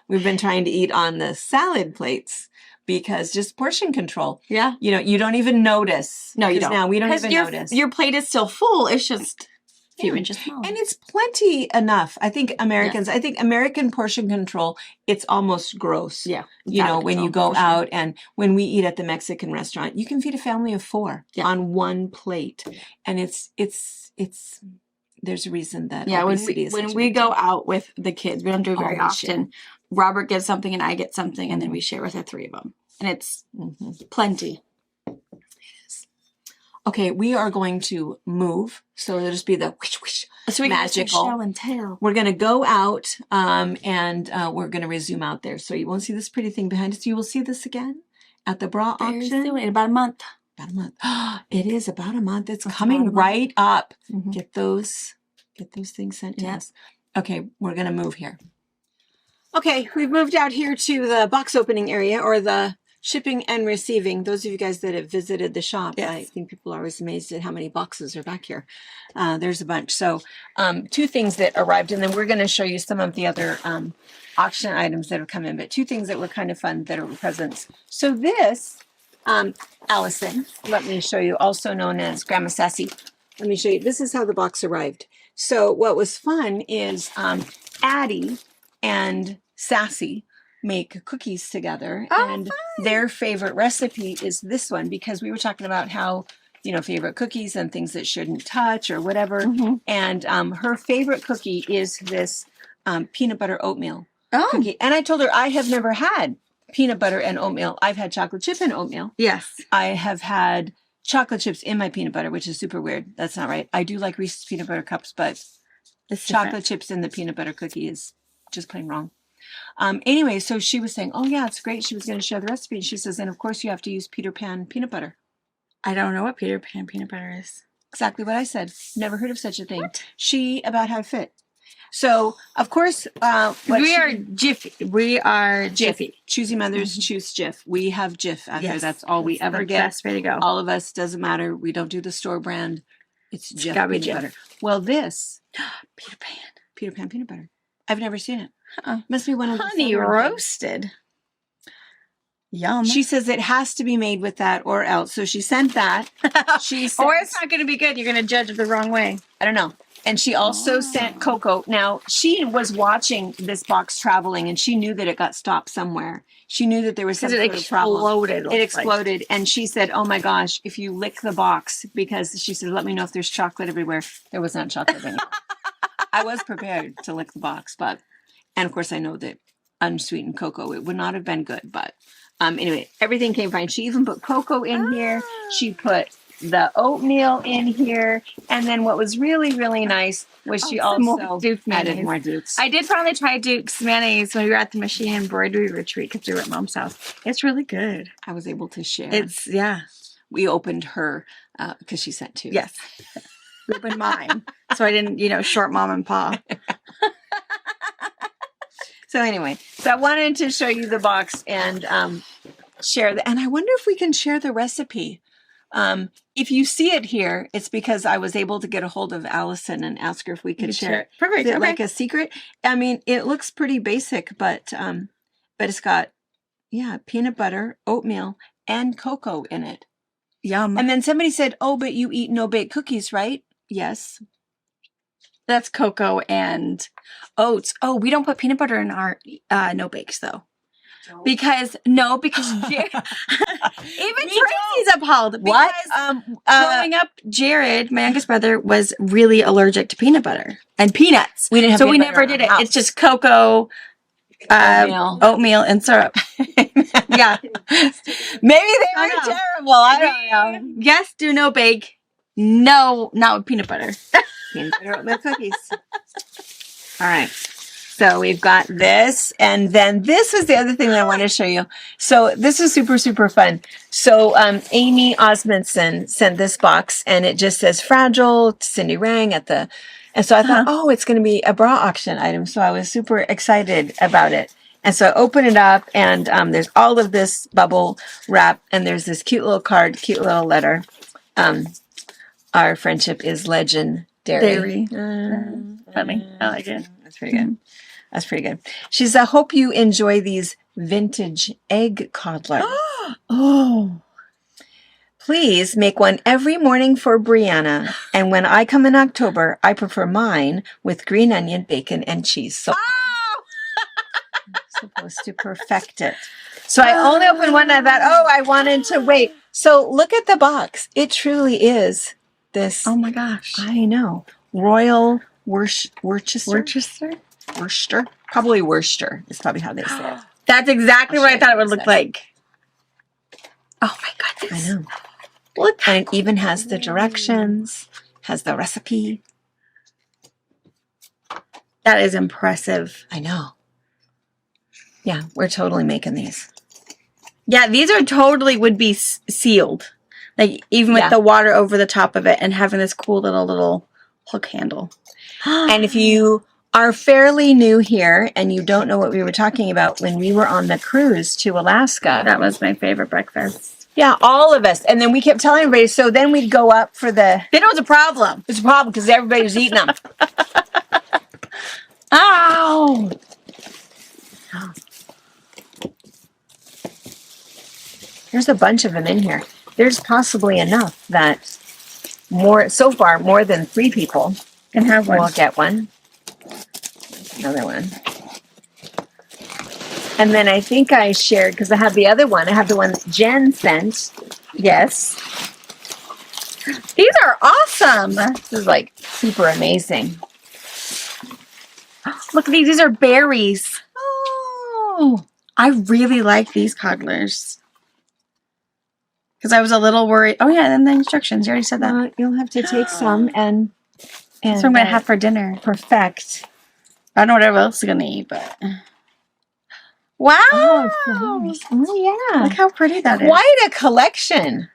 we've been trying to eat on the salad plates. Because just portion control. Yeah. You know, you don't even notice. No, you don't. Now we don't even notice. Your plate is still full. It's just a few inches small. And it's plenty enough. I think American portion control, it's almost gross. Yeah. You know, when you go out and when we eat at the Mexican restaurant, you can feed a family of 4 on one plate. And it's there's a reason that obesity is when we go out with the kids, we don't do it very often. Robert gets something and I get something, and then we share with the 3 of them. And it's plenty. Okay, we are going to move. So it'll just be the whoosh, whoosh, so we magical. Show and tell. We're going to go out and we're going to resume out there. So you won't see this pretty thing behind us. You will see this again at the bra auction. In about a month. About a month. It is about a month. It's coming right up. Get those things sent to us. Okay, we're going to move here. Okay, we've moved out here to the box opening area, or the shipping and receiving. Those of you guys that have visited the shop, I think people are always amazed at how many boxes are back here. There's a bunch. So 2 things that arrived, and then we're going to show you some of the other auction items that have come in, but 2 things that were kind of fun that are presents. So this, Allison, let me show you, also known as Grandma Sassy. Let me show you. This is how the box arrived. So what was fun is Addie and Sassy make cookies together, and their favorite recipe is this one, because we were talking about how, you know, favorite cookies and things that shouldn't touch or whatever. And her favorite cookie is this peanut butter oatmeal cookie. And I told her I have never had peanut butter and oatmeal. I've had chocolate chip and oatmeal. Yes. I have had chocolate chips in my peanut butter, which is super weird. That's not right. I do like Reese's peanut butter cups, but chocolate chips in the peanut butter cookie is just plain wrong. Anyway, so she was saying, oh yeah, it's great. She was going to share the recipe. And she says, and of course you have to use Peter Pan peanut butter. I don't know what Peter Pan peanut butter is. Exactly what I said. Never heard of such a thing. What? She about how to fit. So, of course, we are Jiffy. We are Jiffy. Choosy mothers choose Jif. We have Jif out here. That's all we ever get. Best way to go. All of us, doesn't matter. We don't do the store brand. It's Jif peanut butter. Well, this Peter Pan. Peter Pan peanut butter. I've never seen it. Must be one of the honey roasted. Yum. She says it has to be made with that or else. So she sent that. She said, or it's not going to be good. You're going to judge it the wrong way. I don't know. And she also sent cocoa. Now, she was watching this box traveling, and she knew that it got stopped somewhere. She knew that there was some sort of problem. It exploded. And she said, oh my gosh, if you lick the box, because she said, let me know if there's chocolate everywhere. There was not chocolate anywhere. I was prepared to lick the box, but, and of course I know that unsweetened cocoa, it would not have been good, but anyway, everything came fine. She even put cocoa in here. She put the oatmeal in here. And then what was really, really nice was she also added more Dukes. I did finally try Duke's mayonnaise when we were at the machine embroidery retreat because we were at Mom's house. It's really good. I was able to share. It's, yeah. We opened her because she sent 2. Yes. We opened mine. So I didn't, short Mom and Pa. So anyway, so I wanted to show you the box and share and I wonder if we can share the recipe. If you see it here, it's because I was able to get a hold of Allison and ask her if we could share it. Perfect. Is it like a secret? I mean, it looks pretty basic, but it's got, peanut butter, oatmeal, and cocoa in it. Yum. And then somebody said, oh, but you eat no-bake cookies, right? Yes. That's cocoa and oats. Oh, we don't put peanut butter in our no-bakes, though. Because even Tracy's appalled. What? Growing up, Jared, my youngest brother, was really allergic to peanut butter and peanuts. We didn't have so we peanut butter never did in our it. house. It's just cocoa, oatmeal, and syrup. Yeah. Maybe they were terrible. I don't know. Yes, do no bake. No, not with peanut butter. Peanut butter oatmeal cookies. All right. So we've got this, and then this is the other thing that I want to show you. So this is super, super fun. So Amy Osmondson sent this box, and it just says fragile, Cindy Rang at the, and so I thought, oh, it's going to be a bra auction item. So I was super excited about it. And so I open it up, and there's all of this bubble wrap, and there's this cute little card, cute little letter. Our friendship is legendary. Funny. I like it. That's pretty good. That's pretty good. She says, I hope you enjoy these vintage egg coddlers. Oh. Please make one every morning for Brianna. And when I come in October, I prefer mine with green onion, bacon, and cheese. So I'm supposed to perfect it. So I only opened one and I thought, I wanted to wait. So look at the box. It truly is this. Oh my gosh. I know. Royal Worcester? Probably Worcester is probably how they say it. That's exactly what I thought it would look like. Oh my goodness. I know. Look. And it even has the directions, has the recipe. That is impressive. I know. Yeah, we're totally making these. Yeah, these are totally would be sealed. Like even with the water over the top of it and having this cool little hook handle. And if you are fairly new here and you don't know what we were talking about when we were on the cruise to Alaska. That was my favorite breakfast. Yeah, all of us. And then we kept telling everybody, so then we'd go up for the... Then it was a problem. It was a problem because everybody was eating them. Ow! There's a bunch of them in here. There's possibly enough that so far, more than 3 people can have one. We'll get one. Another one. And then I think I shared, because I have the other one. I have the one that Jen sent. Yes. These are awesome. This is like super amazing. Look at these. These are berries. Oh. I really like these coddlers. Because I was a little worried. Oh, yeah, and the instructions. You already said that. You'll have to take some and that's what I'm going to have for dinner. Perfect. I don't know what else is going to eat, but... Wow! Oh, yeah. Look how pretty that is. Quite a collection.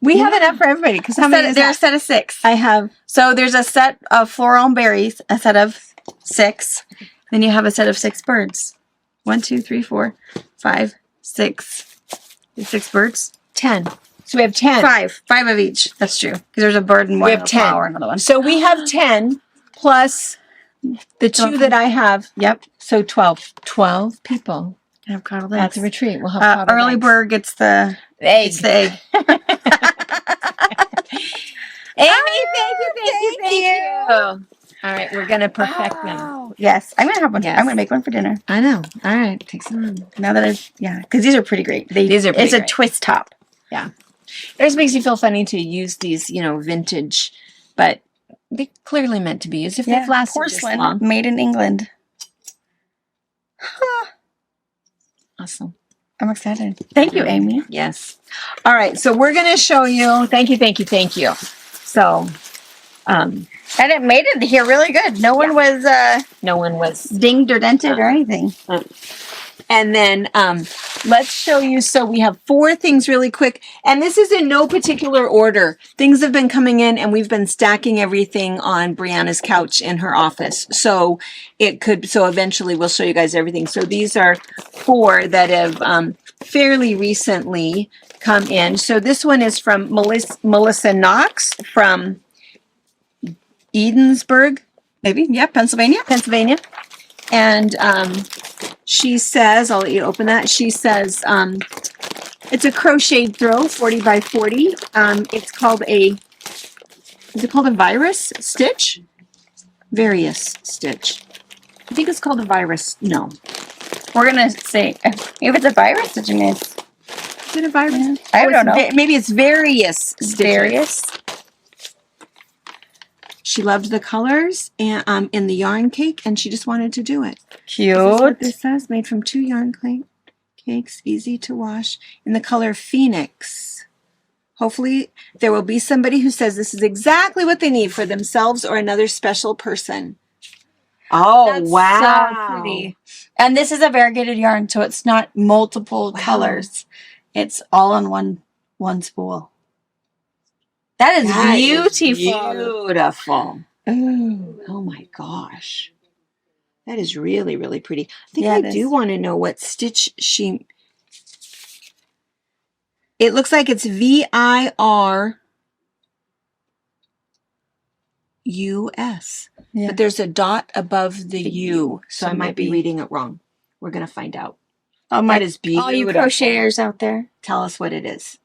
We have enough for everybody. Because how many is There's a set of 6. I have... So there's a set of floral and berries, a set of 6. Then you have a set of 6 birds. 1, 2, 3, 4, 5, 6. 6 birds? 10. So we have 10. 5 of each. That's true. Because there's a bird and one. We have 10. Flower, another one. So we have 10 plus the 2 that I have. Yep. So 12. 12 people. Have coddled That's eggs. a retreat. We'll have coddled Early eggs. bird gets the egg. egg. Amy, thank you. All right, we're gonna perfect them. Yes, I'm gonna have one. Yes. I'm gonna make one for dinner. I know. All right, take some. Now that because these are pretty great. These are pretty It's a great. twist top. Yeah. It just makes you feel funny to use these, vintage, but they're clearly meant to be used if they've lasted porcelain, this long. made in England. Awesome. I'm excited. Thank you, Amy. Yes. All right, so we're going to show you. Thank you. So, And it made it here really good. No one was dinged or dented or anything. And then let's show you. So we have 4 things really quick. And this is in no particular order. Things have been coming in and we've been stacking everything on Brianna's couch in her office. So eventually we'll show you guys everything. So these are 4 that have fairly recently come in. So this one is from Melissa Knox from Edensburg, maybe. Yeah, Pennsylvania. And she says, I'll let you open that. She says, it's a crocheted throw, 40 by 40. It's called is it called a virus stitch? Various stitch. I think it's called a virus. No. We're going to say, if it's a virus, did you miss? Is it a virus? I don't know. Maybe it's various stitches. Various. She loved the colors and in the yarn cake, and she just wanted to do it. Cute. This is what this says, made from 2 yarn cakes, easy to wash, in the color Phoenix. Hopefully, there will be somebody who says this is exactly what they need for themselves or another special person. Oh, That's wow. so pretty. And this is a variegated yarn, so it's not multiple colors. It's all on one spool. That is beautiful. Beautiful. Ooh. Oh my gosh. That is really, really pretty. I think Yeah, I it do is. want to know what stitch it looks like it's VIRUS. Yeah. But there's a dot above the U, so So I might be maybe- reading it wrong. We're going to find out. Oh, That is beautiful. all you crocheters out there. Tell us what it is.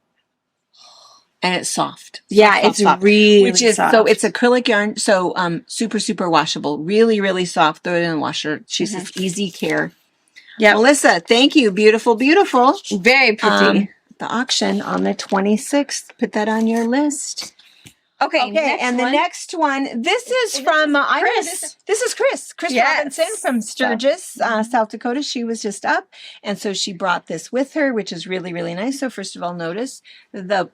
And it's soft. Yeah, Soft, it's soft. really Which is, soft. so it's acrylic yarn, so super, super washable. Really, really soft. Throw it in the washer. She says easy care. Yeah, Melissa, thank you. Beautiful, beautiful. very pretty. The auction on the 26th. Put that on your list. Okay, The next one, this is from Chris. This is Chris Yes. Robinson from Sturgis, South Dakota. She was just up, and so she brought this with her, which is really, really nice. So first of all, notice the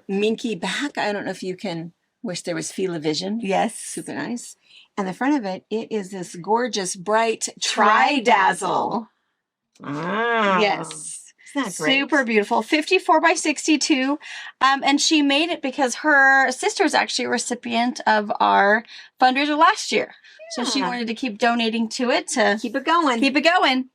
minky back. I don't know if you can. Wish there was Fila Vision. Yes. Super nice. And the front of it, it is this gorgeous bright tri-dazzle. Yes. Isn't that great? Super beautiful. 54 by 62. And she made it because her sister was actually a recipient of our fundraiser last year. So she wanted to keep donating to it to Keep it going. keep it going.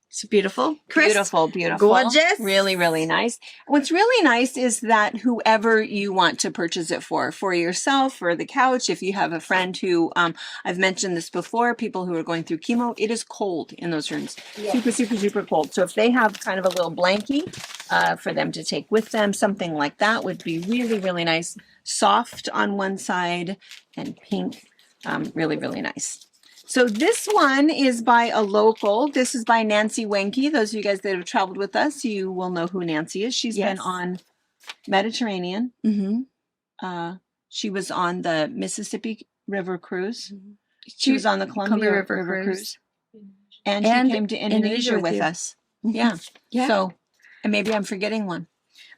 It's beautiful. Chris, Beautiful, beautiful. gorgeous. Really, really nice. What's really nice is that whoever you want to purchase it for yourself, for the couch, if you have a friend who, I've mentioned this before, people who are going through chemo, it is cold in those rooms. Super, super, super cold. So if they have kind of a little blankie for them to take with them, something like that would be really, really nice. Soft on one side and pink. Really, really nice. So this one is by a local. This is by Nancy Wenke. Those of you guys that have traveled with us, you will know who Nancy is. She's been on Mediterranean. Mm-hmm. She was on the Mississippi River Cruise. She was on the Columbia River Cruise. And she came to Indonesia with us. Yeah. Yeah. So, and maybe I'm forgetting one.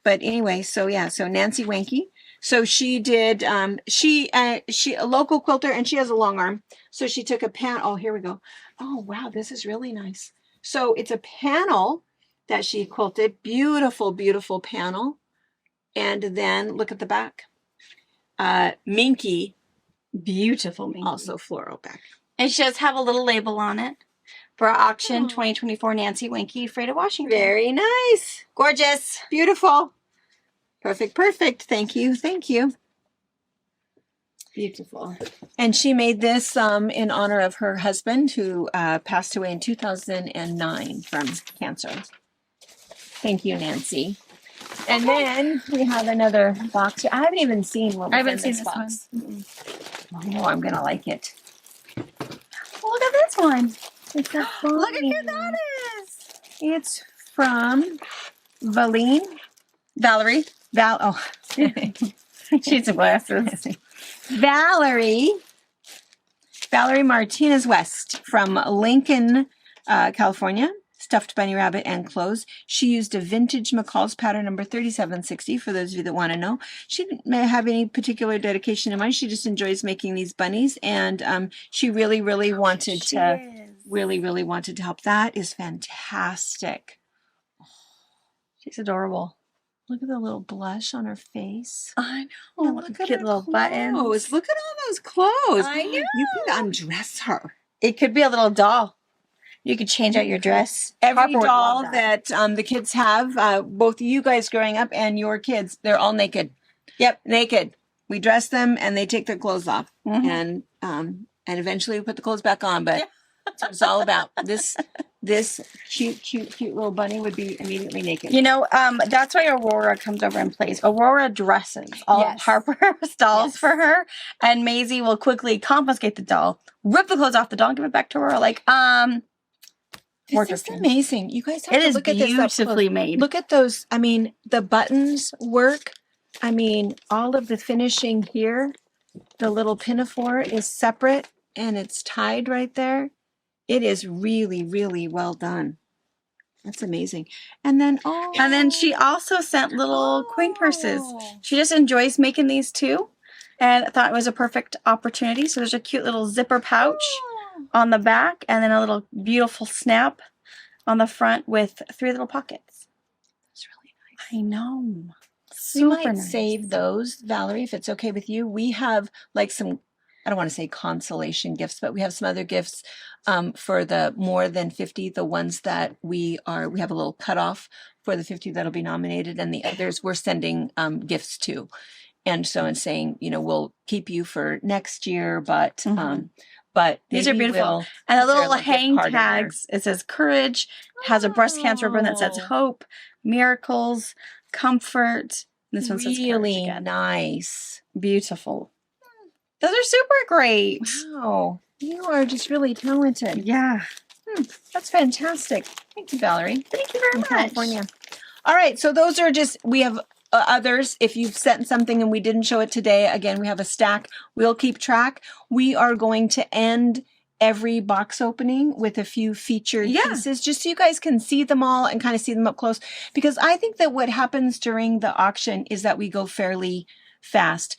But anyway, so Nancy Wenke. So she did, she a local quilter, and she has a long arm. So she took a oh, here we go. Oh, wow, this is really nice. So it's a panel that she quilted. Beautiful, beautiful panel. And then look at the back. Minky. Beautiful Minky. Also floral back. And she does have a little label on it. For our auction 2024 Nancy Wenke, Freda, Washington. Very nice. Gorgeous. Beautiful. Perfect, perfect. Thank you, thank you. Beautiful. And she made this in honor of her husband who passed away in 2009 from cancer. Thank you, Nancy. And then we have another box. I haven't even seen what was I haven't in seen this this box. one. Oh, I'm gonna like it. Look at this one. It's a Look at who bunny. that is. It's from Valerie. Oh, she's a glasses. Valerie Martinez West from Lincoln, California. Stuffed bunny rabbit and clothes. She used a vintage McCall's pattern number 3760 for those of you that want to know. She didn't have any particular dedication in mind. She just enjoys making these bunnies, and she really wanted to help. That is fantastic. She's adorable. Look at the little blush on her face. I know. Yeah, look at cute her little buttons. Look at all those clothes. I know. You could undress her. It could be a little doll. You could change out your dress. Every Harper would doll love that the kids have, both you guys growing up and your kids, they're all naked. Yep, naked. We dress them and they take their clothes off, and eventually we put the clothes back on. But that's what it's all about. This cute little bunny would be immediately naked. You know, that's why Aurora comes over and plays. Aurora dresses all of Harper's dolls for her, and Maisie will quickly confiscate the doll, rip the clothes off the doll, and give it back to her. Like, this is amazing. You guys have to look at this. Beautifully made. Look at those. I mean, the buttons work. I mean, all of the finishing here. The little pinafore is separate and it's tied right there. It is really well done. That's amazing. And then she also sent little coin purses. She just enjoys making these too, and I thought it was a perfect opportunity. So there's a cute little zipper pouch on the back, and then a little beautiful snap on the front with 3 little pockets. That's really nice. I know. We might save those, Valerie, if it's okay with you. We have like some, I don't want to say consolation gifts, but we have some other gifts for the more than 50, the ones that we have a little cutoff for the 50 that'll be nominated, and the others we're sending gifts to. And so in saying, we'll keep you for next year, but these are beautiful. And the little hang tags, it says courage, has a breast cancer ribbon that says hope, miracles, comfort. This one says really nice. Beautiful. Those are super great. Wow. You are just really talented. Yeah. That's fantastic. Thank you, Valerie. Thank you very much. California. All right. So those are we have others. If you've sent something and we didn't show it today, again, we have a stack. We'll keep track. We are going to end every box opening with a few featured pieces, just so you guys can see them all and kind of see them up close. Because I think that what happens during the auction is that we go fairly fast.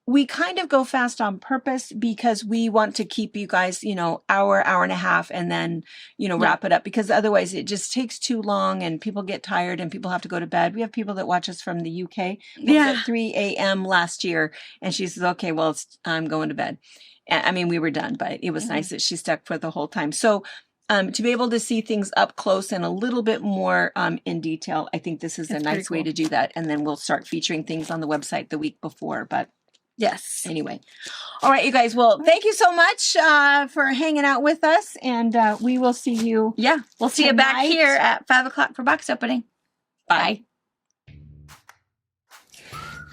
We kind of go fast on purpose because we want to keep you guys, hour and a half, and then, wrap it up, because otherwise it just takes too long and people get tired and people have to go to bed. We have people that watch us from the UK. At 3 a.m. last year, and she says, okay, well, I'm going to bed. I mean, we were done, but it was nice that she stuck for the whole time. So to be able to see things up close and a little bit more in detail, I think this is a nice way to do that. And then we'll start featuring things on the website the week before, but yes. Anyway. All right, you guys. Well, thank you so much for hanging out with us, and we will see you. Yeah, we'll see you back here at 5 o'clock for box opening. Bye.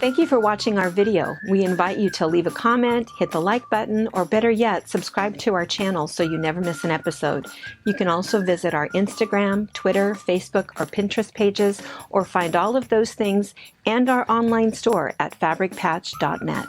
Thank you for watching our video. We invite you to leave a comment, hit the like button, or better yet, subscribe to our channel so you never miss an episode. You can also visit our Instagram, Twitter, Facebook, or Pinterest pages, or find all of those things and our online store at fabricpatch.net.